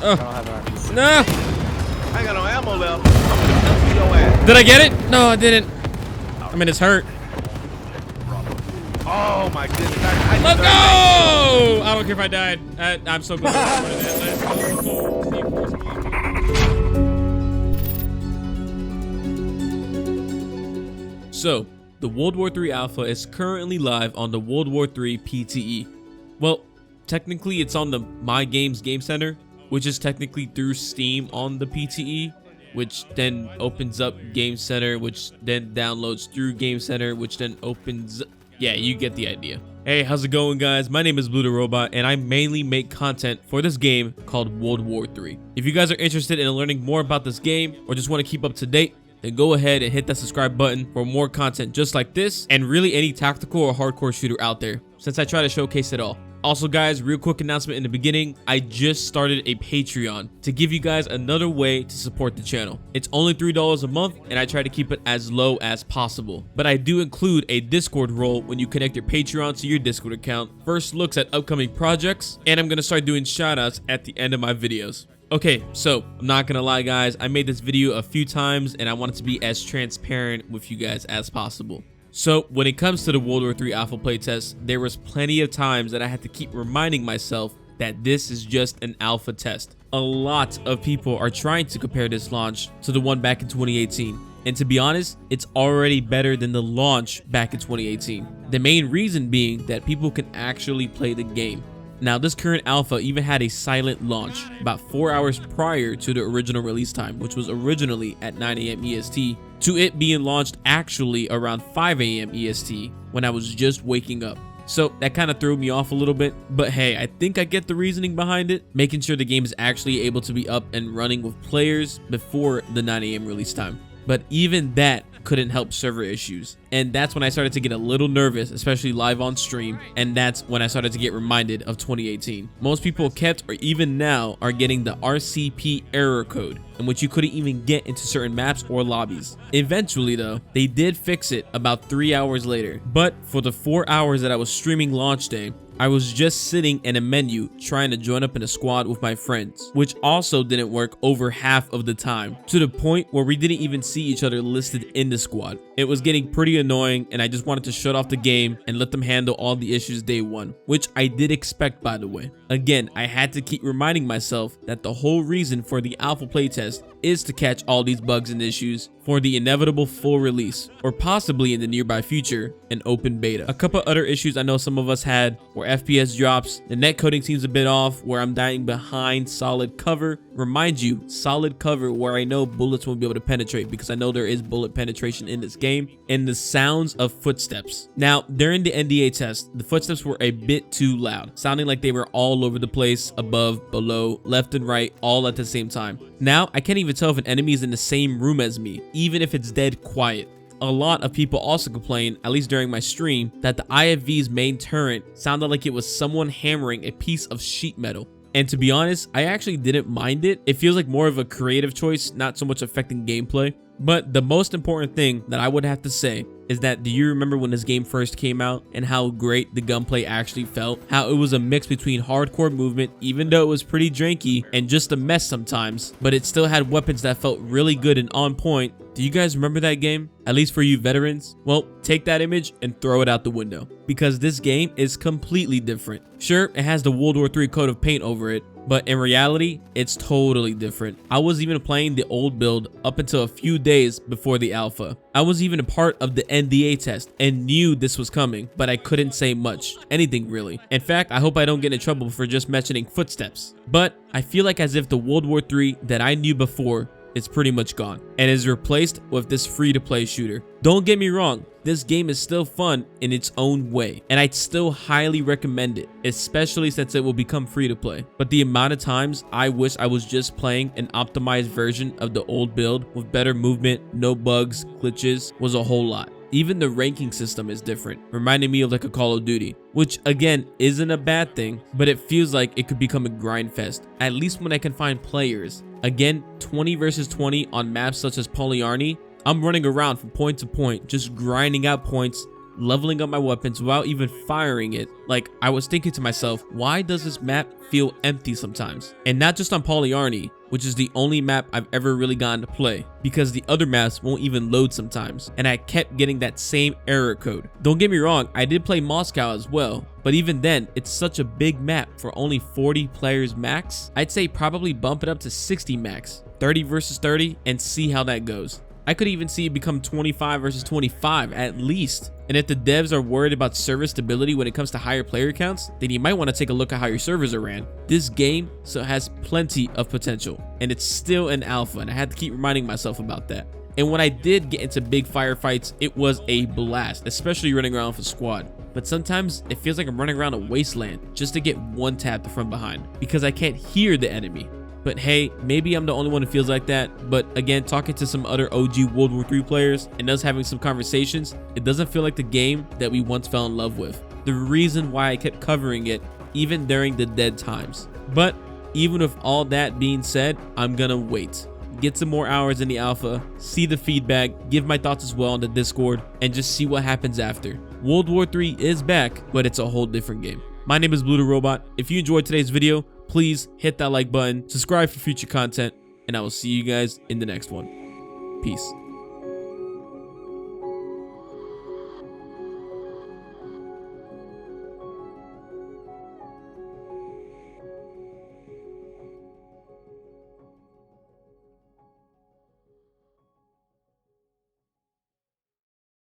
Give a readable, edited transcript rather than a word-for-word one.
I don't have an RPG. No. I ain't got no ammo left. I'm gonna kill your ass. Did I get it? No, I didn't. I mean, it's hurt. Oh my goodness. I Let's go! I don't care if I died. I'm so glad. So, the World War III Alpha is currently live on the World War III PTE. Well, technically it's on the My Games Game Center, which is technically through Steam on the PTE, which then opens up Game Center, which then downloads through Game Center, which then opens... Yeah, you get the idea. Hey, how's it going, guys? My name is Blue the Robot, and I mainly make content for this game called World War III. If you guys are interested in learning more about this game, or just want to keep up to date, then go ahead and hit that subscribe button for more content just like this, and really any tactical or hardcore shooter out there, since I try to showcase it all. Also, guys, real quick announcement in the beginning, I just started a Patreon to give you guys another way to support the channel. It's only $3 a month, and I try to keep it as low as possible. But I do include a Discord role when you connect your Patreon to your Discord account, first looks at upcoming projects, and I'm going to start doing shoutouts at the end of my videos. Okay, so I'm not gonna lie, guys, I made this video a few times and I wanted to be as transparent with you guys as possible. So when it comes to the World War III Alpha playtest, there was plenty of times that I had to keep reminding myself that this is just an alpha test. A lot of people are trying to compare this launch to the one back in 2018. And to be honest, it's already better than the launch back in 2018. The main reason being that people can actually play the game. Now, this current alpha even had a silent launch about 4 hours prior to the original release time, which was originally at 9 AM EST, to it being launched actually around 5 AM EST when I was just waking up. So that kind of threw me off a little bit, but hey, I think I get the reasoning behind it, making sure the game is actually able to be up and running with players before the 9 AM release time. But even that couldn't help server issues, and that's when I started to get a little nervous, especially live on stream, and that's when I started to get reminded of 2018. Most people kept, or even now, are getting the RCP error code, in which you couldn't even get into certain maps or lobbies. Eventually though, they did fix it about 3 hours later, but for the 4 hours that I was streaming launch day, I was just sitting in a menu trying to join up in a squad with my friends, which also didn't work over half of the time, to the point where we didn't even see each other listed in the squad. It was getting pretty annoying, and I just wanted to shut off the game and let them handle all the issues day one, which I did expect, by the way. Again, I had to keep reminding myself that the whole reason for the alpha playtest is to catch all these bugs and issues for the inevitable full release, or possibly in the nearby future, an open beta. A couple other issues I know some of us had were FPS drops, the netcoding seems a bit off, where I'm dying behind solid cover. Remind you, solid cover where I know bullets won't be able to penetrate, because I know there is bullet penetration in this game, and the sounds of footsteps. Now, during the NDA test, the footsteps were a bit too loud, sounding like they were all over the place, above, below, left and right, all at the same time. Now, I can't even tell if an enemy is in the same room as me, even if it's dead quiet. A lot of people also complained, at least during my stream, that the IFV's main turret sounded like it was someone hammering a piece of sheet metal. And to be honest, I actually didn't mind it. It feels like more of a creative choice, not so much affecting gameplay. But the most important thing that I would have to say is that, do you remember when this game first came out and how great the gunplay actually felt? How it was a mix between hardcore movement, even though it was pretty janky and just a mess sometimes, but it still had weapons that felt really good and on point. Do you guys remember that game? At least for you veterans? Well, take that image and throw it out the window, because this game is completely different. Sure, it has the World War III coat of paint over it, but in reality, it's totally different. I was even playing the old build up until a few days before the alpha. I was even a part of the NDA test and knew this was coming, but I couldn't say much, anything really. In fact, I hope I don't get in trouble for just mentioning footsteps. But I feel like as if the World War III that I knew before is pretty much gone and is replaced with this free-to-play shooter. Don't get me wrong, this game is still fun in its own way, and I'd still highly recommend it, especially since it will become free to play. But the amount of times I wish I was just playing an optimized version of the old build with better movement, no bugs, glitches, was a whole lot. Even the ranking system is different, reminding me of like a Call of Duty, which again isn't a bad thing, but it feels like it could become a grind fest, at least when I can find players. Again, 20 versus 20 on maps such as Polyarny, I'm running around from point to point, just grinding out points leveling up my weapons without even firing it. Like, I was thinking to myself, why does this map feel empty sometimes? And not just on Polyarny, which is the only map I've ever really gotten to play, because the other maps won't even load sometimes, and I kept getting that same error code. Don't get me wrong, I did play Moscow as well, but even then, it's such a big map for only 40 players max. I'd say probably bump it up to 60 max, 30 versus 30, and see how that goes. I could even see it become 25 versus 25 at least. And if the devs are worried about server stability when it comes to higher player counts, then you might want to take a look at how your servers are ran. This game so has plenty of potential, and it's still an alpha, and I had to keep reminding myself about that. And when I did get into big firefights, it was a blast, especially running around with a squad. But sometimes it feels like I'm running around a wasteland just to get one tap from behind because I can't hear the enemy. But hey, maybe I'm the only one who feels like that. But again, talking to some other OG World War III players and us having some conversations, it doesn't feel like the game that we once fell in love with. The reason why I kept covering it even during the dead times. But even with all that being said, I'm gonna wait. Get some more hours in the alpha, see the feedback, give my thoughts as well on the Discord, and just see what happens after. World War III is back, but it's a whole different game. My name is Blue the Robot. If you enjoyed today's video, please hit that like button, subscribe for future content, and I will see you guys in the next one. Peace.